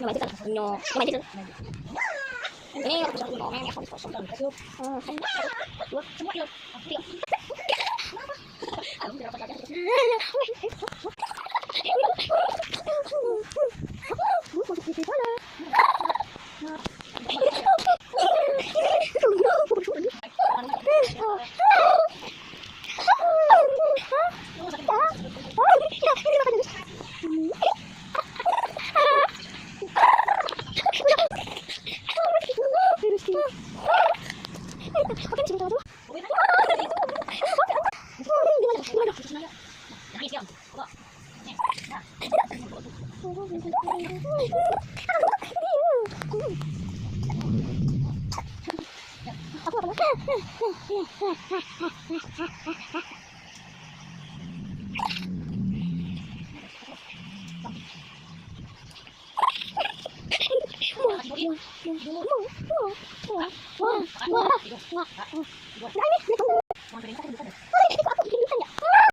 Nhưng mà tức là nhỏ nhưng mà tức là ini aku bisa ngomong ya fokus fokus itu semua dia aku tidak dapat